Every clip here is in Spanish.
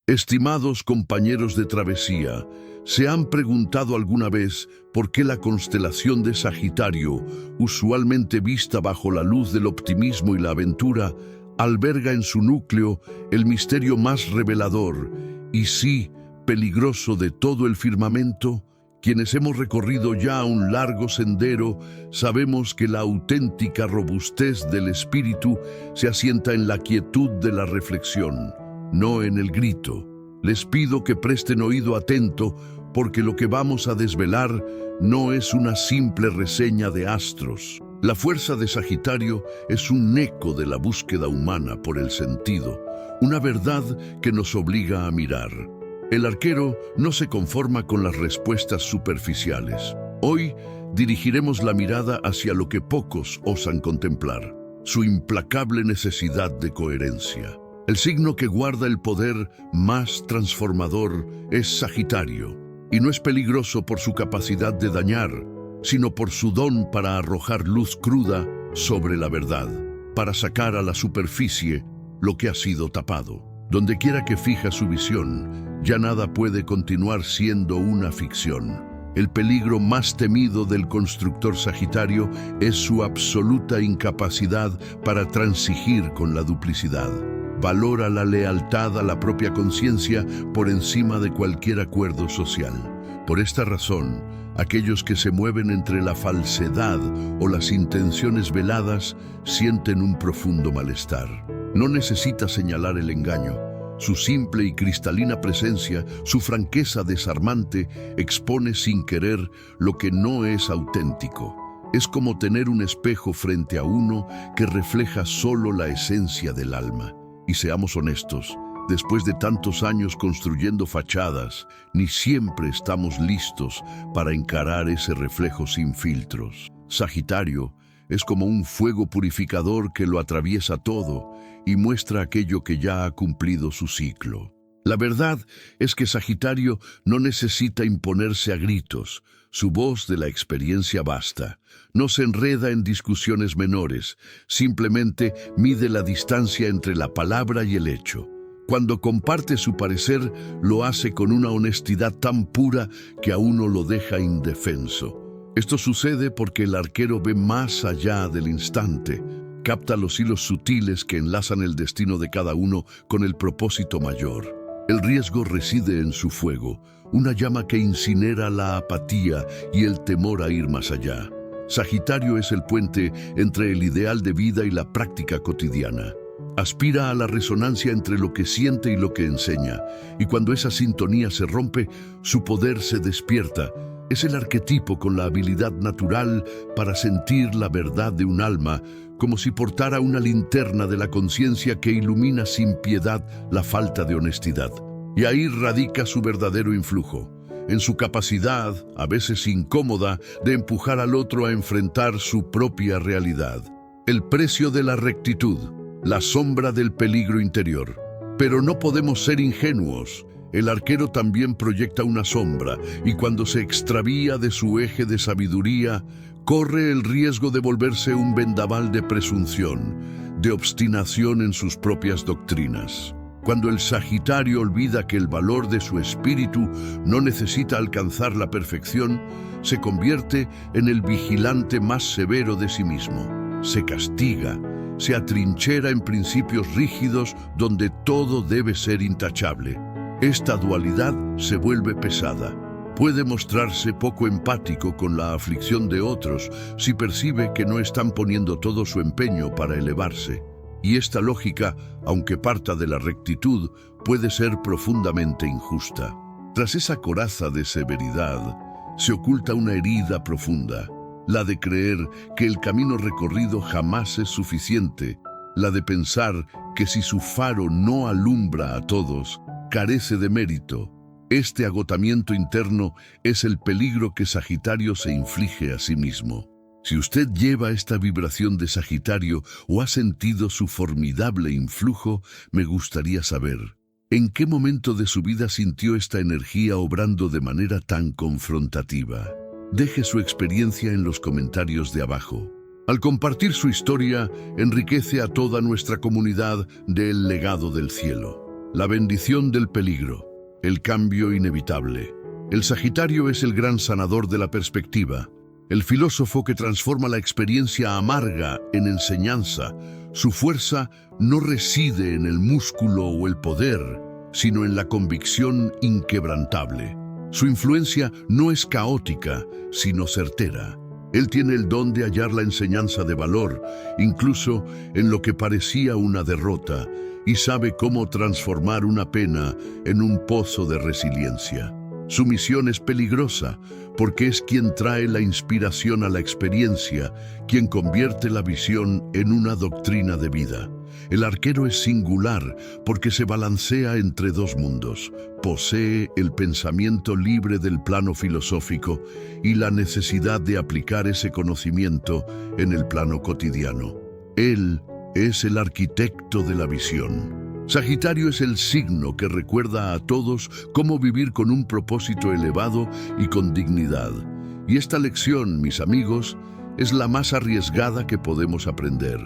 Estimados compañeros de travesía, ¿se han preguntado alguna vez por qué la constelación de Sagitario, usualmente vista bajo la luz del optimismo y la aventura, alberga en su núcleo el misterio más revelador y sí, peligroso de todo el firmamento? Quienes hemos recorrido ya un largo sendero, sabemos que la auténtica robustez del espíritu se asienta en la quietud de la reflexión, no en el grito. Les pido que presten oído atento, porque lo que vamos a desvelar no es una simple reseña de astros. La fuerza de Sagitario es un eco de la búsqueda humana por el sentido, una verdad que nos obliga a mirar. El arquero no se conforma con las respuestas superficiales. Hoy dirigiremos la mirada hacia lo que pocos osan contemplar, su implacable necesidad de coherencia. El signo que guarda el poder más transformador es Sagitario, y no es peligroso por su capacidad de dañar, sino por su don para arrojar luz cruda sobre la verdad, para sacar a la superficie lo que ha sido tapado. Donde quiera que fija su visión, ya nada puede continuar siendo una ficción. El peligro más temido del constructor Sagitario es su absoluta incapacidad para transigir con la duplicidad. Valora la lealtad a la propia conciencia por encima de cualquier acuerdo social. Por esta razón, aquellos que se mueven entre la falsedad o las intenciones veladas sienten un profundo malestar. No necesita señalar el engaño. Su simple y cristalina presencia, su franqueza desarmante, expone sin querer lo que no es auténtico. Es como tener un espejo frente a uno que refleja solo la esencia del alma. Y seamos honestos, después de tantos años construyendo fachadas, ni siempre estamos listos para encarar ese reflejo sin filtros. Sagitario es como un fuego purificador que lo atraviesa todo y muestra aquello que ya ha cumplido su ciclo. La verdad es que Sagitario no necesita imponerse a gritos. Su voz de la experiencia basta. No se enreda en discusiones menores, simplemente mide la distancia entre la palabra y el hecho. Cuando comparte su parecer, lo hace con una honestidad tan pura que a uno lo deja indefenso. Esto sucede porque el arquero ve más allá del instante, capta los hilos sutiles que enlazan el destino de cada uno con el propósito mayor. El riesgo reside en su fuego, una llama que incinera la apatía y el temor a ir más allá. Sagitario es el puente entre el ideal de vida y la práctica cotidiana. Aspira a la resonancia entre lo que siente y lo que enseña, y cuando esa sintonía se rompe, su poder se despierta. Es el arquetipo con la habilidad natural para sentir la verdad de un alma, como si portara una linterna de la conciencia que ilumina sin piedad la falta de honestidad. Y ahí radica su verdadero influjo, en su capacidad, a veces incómoda, de empujar al otro a enfrentar su propia realidad. El precio de la rectitud, la sombra del peligro interior. Pero no podemos ser ingenuos. El arquero también proyecta una sombra, y cuando se extravía de su eje de sabiduría, corre el riesgo de volverse un vendaval de presunción, de obstinación en sus propias doctrinas. Cuando el Sagitario olvida que el valor de su espíritu no necesita alcanzar la perfección, se convierte en el vigilante más severo de sí mismo. Se castiga, se atrinchera en principios rígidos donde todo debe ser intachable. Esta dualidad se vuelve pesada. Puede mostrarse poco empático con la aflicción de otros si percibe que no están poniendo todo su empeño para elevarse. Y esta lógica, aunque parta de la rectitud, puede ser profundamente injusta. Tras esa coraza de severidad, se oculta una herida profunda, la de creer que el camino recorrido jamás es suficiente, la de pensar que si su faro no alumbra a todos, carece de mérito. Este agotamiento interno es el peligro que Sagitario se inflige a sí mismo. Si usted lleva esta vibración de Sagitario o ha sentido su formidable influjo, me gustaría saber, ¿en qué momento de su vida sintió esta energía obrando de manera tan confrontativa? Deje su experiencia en los comentarios de abajo. Al compartir su historia, enriquece a toda nuestra comunidad del legado del cielo. La bendición del peligro, el cambio inevitable. El Sagitario es el gran sanador de la perspectiva, el filósofo que transforma la experiencia amarga en enseñanza. Su fuerza no reside en el músculo o el poder, sino en la convicción inquebrantable. Su influencia no es caótica, sino certera. Él tiene el don de hallar la enseñanza de valor, incluso en lo que parecía una derrota, y sabe cómo transformar una pena en un pozo de resiliencia. Su misión es peligrosa, porque es quien trae la inspiración a la experiencia, quien convierte la visión en una doctrina de vida. El arquero es singular porque se balancea entre dos mundos. Posee el pensamiento libre del plano filosófico y la necesidad de aplicar ese conocimiento en el plano cotidiano. Él es el arquitecto de la visión. Sagitario es el signo que recuerda a todos cómo vivir con un propósito elevado y con dignidad. Y esta lección, mis amigos, es la más arriesgada que podemos aprender.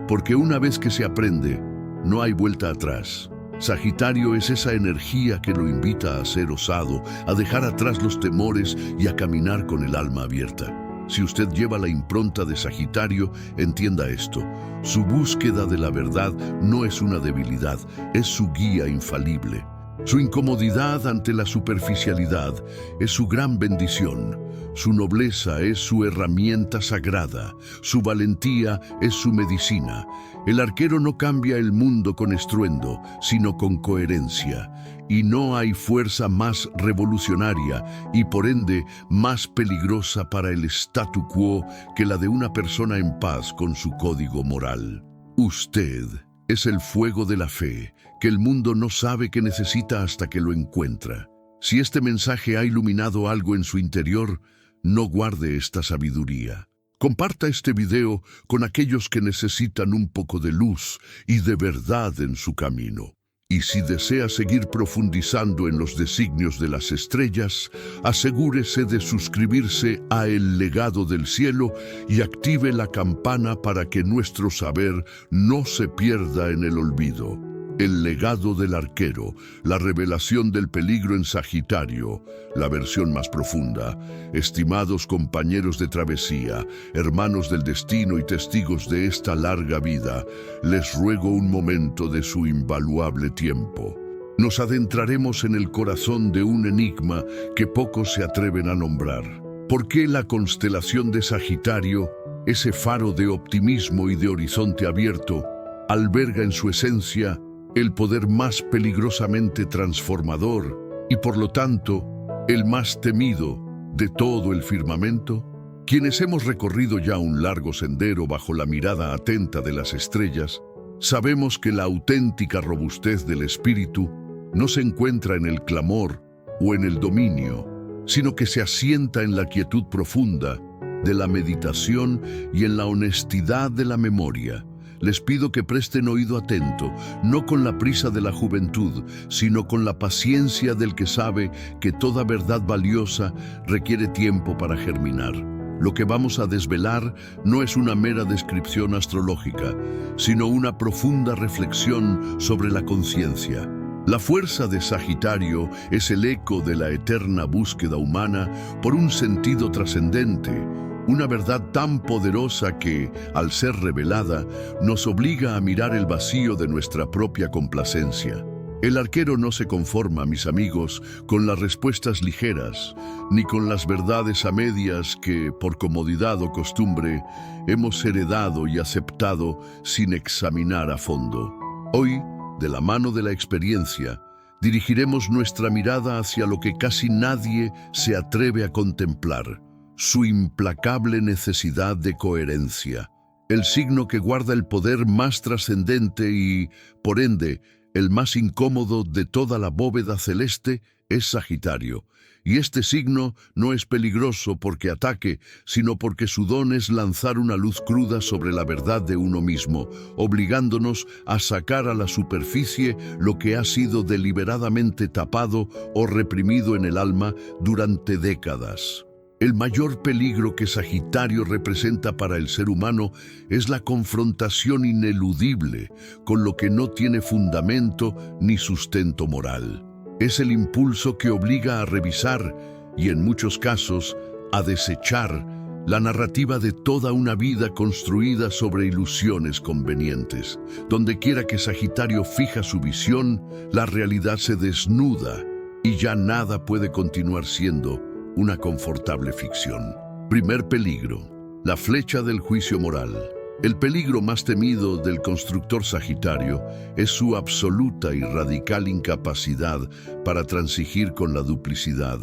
Porque una vez que se aprende, no hay vuelta atrás. Sagitario es esa energía que lo invita a ser osado, a dejar atrás los temores y a caminar con el alma abierta. Si usted lleva la impronta de Sagitario, entienda esto. Su búsqueda de la verdad no es una debilidad, es su guía infalible. Su incomodidad ante la superficialidad es su gran bendición. Su nobleza es su herramienta sagrada. Su valentía es su medicina. El arquero no cambia el mundo con estruendo, sino con coherencia. Y no hay fuerza más revolucionaria y por ende más peligrosa para el statu quo que la de una persona en paz con su código moral. Usted es el fuego de la fe que el mundo no sabe que necesita hasta que lo encuentra. Si este mensaje ha iluminado algo en su interior, no guarde esta sabiduría. Comparta este video con aquellos que necesitan un poco de luz y de verdad en su camino. Y si desea seguir profundizando en los designios de las estrellas, asegúrese de suscribirse a El Legado del Cielo y active la campana para que nuestro saber no se pierda en el olvido. El legado del arquero, la revelación del peligro en Sagitario, la versión más profunda. Estimados compañeros de travesía, hermanos del destino y testigos de esta larga vida, les ruego un momento de su invaluable tiempo. Nos adentraremos en el corazón de un enigma que pocos se atreven a nombrar. ¿Por qué la constelación de Sagitario, ese faro de optimismo y de horizonte abierto, alberga en su esencia el poder más peligrosamente transformador y por lo tanto el más temido de todo el firmamento? Quienes hemos recorrido ya un largo sendero bajo la mirada atenta de las estrellas, sabemos que la auténtica robustez del espíritu no se encuentra en el clamor o en el dominio, sino que se asienta en la quietud profunda de la meditación y en la honestidad de la memoria. Les pido que presten oído atento, no con la prisa de la juventud, sino con la paciencia del que sabe que toda verdad valiosa requiere tiempo para germinar. Lo que vamos a desvelar no es una mera descripción astrológica, sino una profunda reflexión sobre la conciencia. La fuerza de Sagitario es el eco de la eterna búsqueda humana por un sentido trascendente, una verdad tan poderosa que, al ser revelada, nos obliga a mirar el vacío de nuestra propia complacencia. El arquero no se conforma, mis amigos, con las respuestas ligeras, ni con las verdades a medias que, por comodidad o costumbre, hemos heredado y aceptado sin examinar a fondo. Hoy, de la mano de la experiencia, dirigiremos nuestra mirada hacia lo que casi nadie se atreve a contemplar: su implacable necesidad de coherencia, el signo que guarda el poder más trascendente y, por ende, el más incómodo de toda la bóveda celeste es Sagitario. Y este signo no es peligroso porque ataque, sino porque su don es lanzar una luz cruda sobre la verdad de uno mismo, obligándonos a sacar a la superficie lo que ha sido deliberadamente tapado o reprimido en el alma durante décadas. El mayor peligro que Sagitario representa para el ser humano es la confrontación ineludible con lo que no tiene fundamento ni sustento moral. Es el impulso que obliga a revisar y, en muchos casos, a desechar la narrativa de toda una vida construida sobre ilusiones convenientes. Donde quiera que Sagitario fija su visión, la realidad se desnuda y ya nada puede continuar siendo una confortable ficción. Primer peligro: la flecha del juicio moral. El peligro más temido del constructor Sagitario es su absoluta y radical incapacidad para transigir con la duplicidad,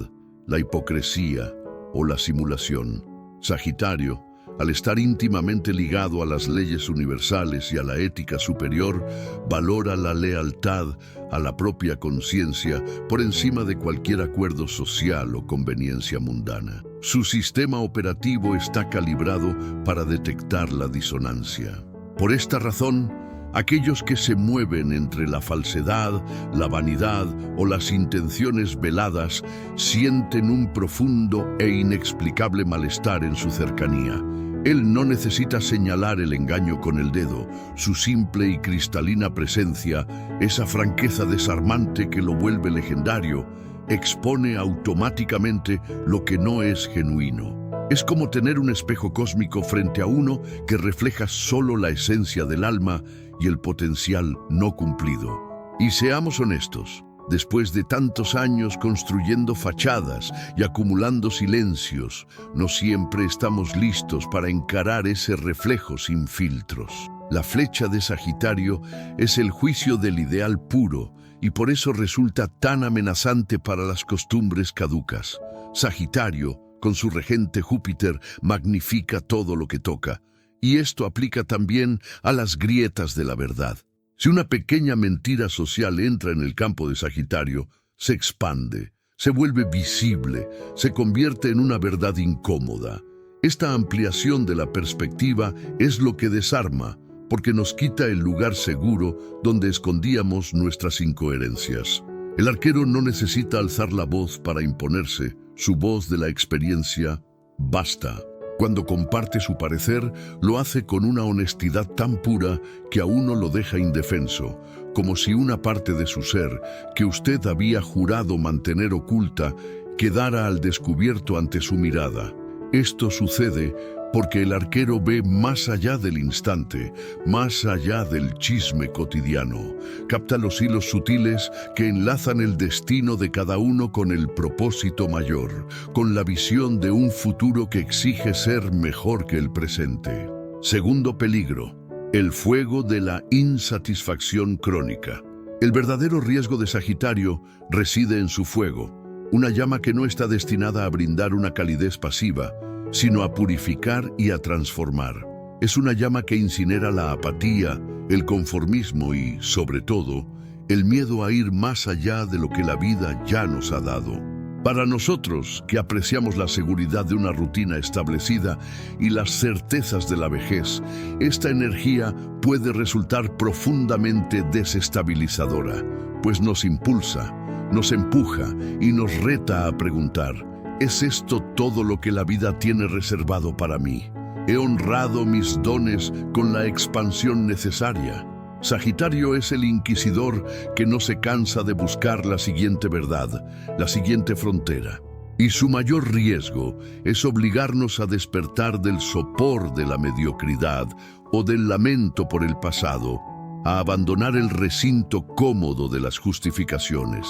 la hipocresía o la simulación. Sagitario, al estar íntimamente ligado a las leyes universales y a la ética superior, valora la lealtad a la propia conciencia por encima de cualquier acuerdo social o conveniencia mundana. Su sistema operativo está calibrado para detectar la disonancia. Por esta razón, aquellos que se mueven entre la falsedad, la vanidad o las intenciones veladas sienten un profundo e inexplicable malestar en su cercanía. Él no necesita señalar el engaño con el dedo. Su simple y cristalina presencia, esa franqueza desarmante que lo vuelve legendario, expone automáticamente lo que no es genuino. Es como tener un espejo cósmico frente a uno que refleja solo la esencia del alma y el potencial no cumplido. Y seamos honestos, después de tantos años construyendo fachadas y acumulando silencios, no siempre estamos listos para encarar ese reflejo sin filtros. La flecha de Sagitario es el juicio del ideal puro y por eso resulta tan amenazante para las costumbres caducas. Sagitario, con su regente Júpiter, magnifica todo lo que toca, y esto aplica también a las grietas de la verdad. Si una pequeña mentira social entra en el campo de Sagitario, se expande, se vuelve visible, se convierte en una verdad incómoda. Esta ampliación de la perspectiva es lo que desarma, porque nos quita el lugar seguro donde escondíamos nuestras incoherencias. El arquero no necesita alzar la voz para imponerse, su voz de la experiencia basta. Cuando comparte su parecer, lo hace con una honestidad tan pura que a uno lo deja indefenso, como si una parte de su ser, que usted había jurado mantener oculta, quedara al descubierto ante su mirada. Esto sucede porque el arquero ve más allá del instante, más allá del chisme cotidiano. Capta los hilos sutiles que enlazan el destino de cada uno con el propósito mayor, con la visión de un futuro que exige ser mejor que el presente. Segundo peligro: el fuego de la insatisfacción crónica. El verdadero riesgo de Sagitario reside en su fuego, una llama que no está destinada a brindar una calidez pasiva, sino a purificar y a transformar. Es una llama que incinera la apatía, el conformismo y, sobre todo, el miedo a ir más allá de lo que la vida ya nos ha dado. Para nosotros, que apreciamos la seguridad de una rutina establecida y las certezas de la vejez, esta energía puede resultar profundamente desestabilizadora, pues nos impulsa, nos empuja y nos reta a preguntar: ¿es esto todo lo que la vida tiene reservado para mí? ¿He honrado mis dones con la expansión necesaria? Sagitario es el inquisidor que no se cansa de buscar la siguiente verdad, la siguiente frontera. Y su mayor riesgo es obligarnos a despertar del sopor de la mediocridad o del lamento por el pasado, a abandonar el recinto cómodo de las justificaciones.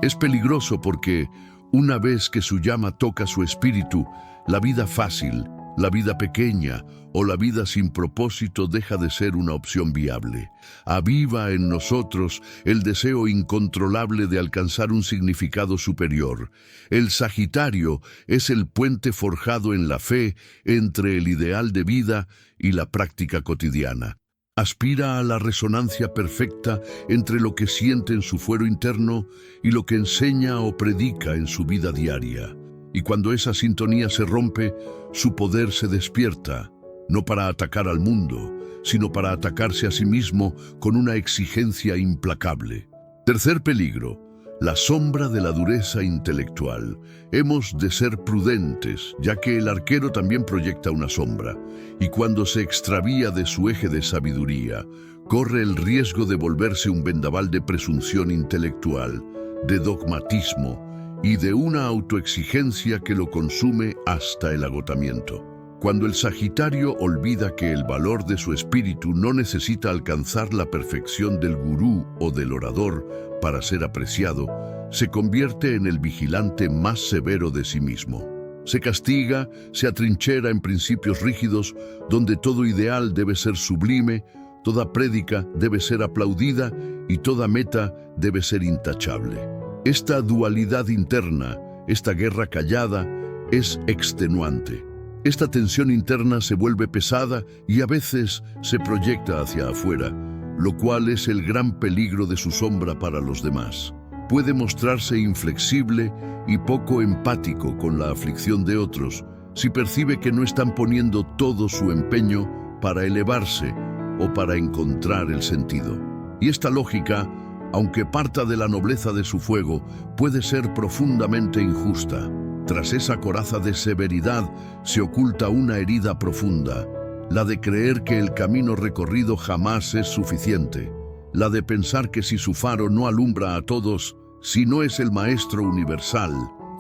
Es peligroso porque, una vez que su llama toca su espíritu, la vida fácil, la vida pequeña o la vida sin propósito deja de ser una opción viable. Aviva en nosotros el deseo incontrolable de alcanzar un significado superior. El Sagitario es el puente forjado en la fe entre el ideal de vida y la práctica cotidiana. Aspira a la resonancia perfecta entre lo que siente en su fuero interno y lo que enseña o predica en su vida diaria. Y cuando esa sintonía se rompe, su poder se despierta, no para atacar al mundo, sino para atacarse a sí mismo con una exigencia implacable. Tercer peligro: la sombra de la dureza intelectual. Hemos de ser prudentes, ya que el arquero también proyecta una sombra, y cuando se extravía de su eje de sabiduría, corre el riesgo de volverse un vendaval de presunción intelectual, de dogmatismo y de una autoexigencia que lo consume hasta el agotamiento. Cuando el Sagitario olvida que el valor de su espíritu no necesita alcanzar la perfección del gurú o del orador para ser apreciado, se convierte en el vigilante más severo de sí mismo. Se castiga, se atrinchera en principios rígidos donde todo ideal debe ser sublime, toda prédica debe ser aplaudida y toda meta debe ser intachable. Esta dualidad interna, esta guerra callada, es extenuante. Esta tensión interna se vuelve pesada y a veces se proyecta hacia afuera, lo cual es el gran peligro de su sombra para los demás. Puede mostrarse inflexible y poco empático con la aflicción de otros si percibe que no están poniendo todo su empeño para elevarse o para encontrar el sentido. Y esta lógica, aunque parta de la nobleza de su fuego, puede ser profundamente injusta. Tras esa coraza de severidad se oculta una herida profunda, la de creer que el camino recorrido jamás es suficiente, la de pensar que si su faro no alumbra a todos, si no es el maestro universal,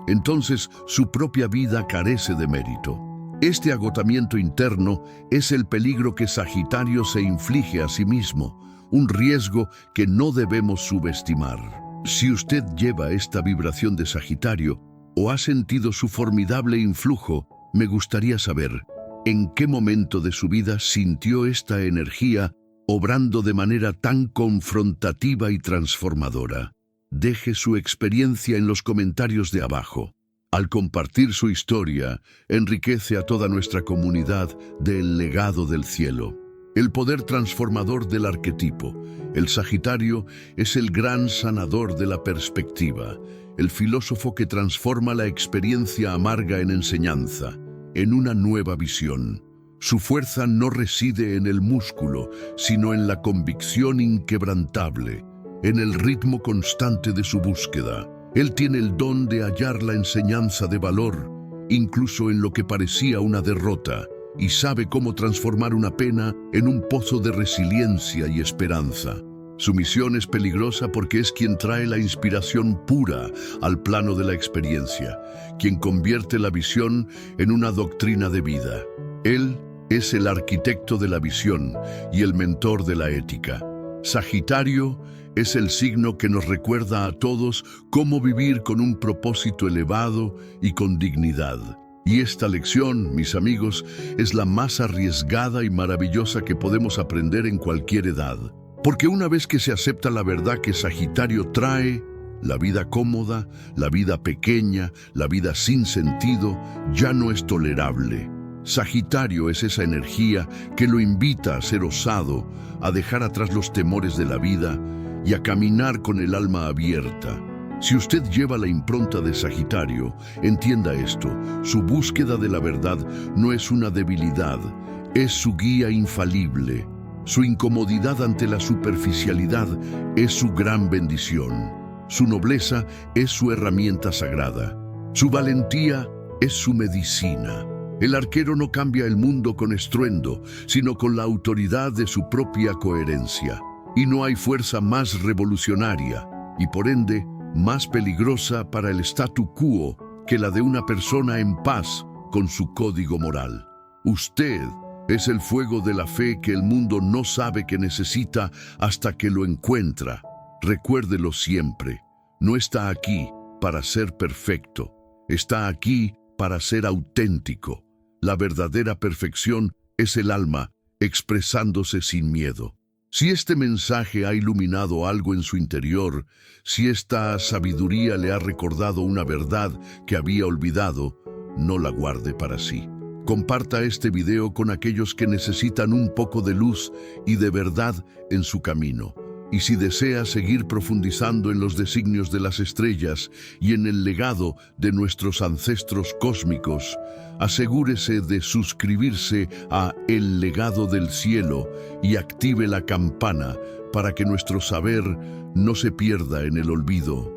entonces su propia vida carece de mérito. Este agotamiento interno es el peligro que Sagitario se inflige a sí mismo, un riesgo que no debemos subestimar. Si usted lleva esta vibración de Sagitario o ha sentido su formidable influjo, me gustaría saber en qué momento de su vida sintió esta energía obrando de manera tan confrontativa y transformadora. Deje su experiencia en los comentarios de abajo. Al compartir su historia, enriquece a toda nuestra comunidad del legado del cielo. El poder transformador del arquetipo. El Sagitario es el gran sanador de la perspectiva, el filósofo que transforma la experiencia amarga en enseñanza, en una nueva visión. Su fuerza no reside en el músculo, sino en la convicción inquebrantable, en el ritmo constante de su búsqueda. Él tiene el don de hallar la enseñanza de valor, incluso en lo que parecía una derrota, y sabe cómo transformar una pena en un pozo de resiliencia y esperanza. Su misión es peligrosa porque es quien trae la inspiración pura al plano de la experiencia, quien convierte la visión en una doctrina de vida. Él es el arquitecto de la visión y el mentor de la ética. Sagitario es el signo que nos recuerda a todos cómo vivir con un propósito elevado y con dignidad. Y esta lección, mis amigos, es la más arriesgada y maravillosa que podemos aprender en cualquier edad. Porque una vez que se acepta la verdad que Sagitario trae, la vida cómoda, la vida pequeña, la vida sin sentido, ya no es tolerable. Sagitario es esa energía que lo invita a ser osado, a dejar atrás los temores de la vida y a caminar con el alma abierta. Si usted lleva la impronta de Sagitario, entienda esto: su búsqueda de la verdad no es una debilidad, es su guía infalible. Su incomodidad ante la superficialidad es su gran bendición. Su nobleza es su herramienta sagrada. Su valentía es su medicina. El arquero no cambia el mundo con estruendo, sino con la autoridad de su propia coherencia. Y no hay fuerza más revolucionaria, y por ende, más peligrosa para el statu quo que la de una persona en paz con su código moral. Usted es el fuego de la fe que el mundo no sabe que necesita hasta que lo encuentra. Recuérdelo siempre. No está aquí para ser perfecto. Está aquí para ser auténtico. La verdadera perfección es el alma expresándose sin miedo. Si este mensaje ha iluminado algo en su interior, si esta sabiduría le ha recordado una verdad que había olvidado, no la guarde para sí. Comparta este video con aquellos que necesitan un poco de luz y de verdad en su camino. Y si desea seguir profundizando en los designios de las estrellas y en el legado de nuestros ancestros cósmicos, asegúrese de suscribirse a El Legado del Cielo y active la campana para que nuestro saber no se pierda en el olvido.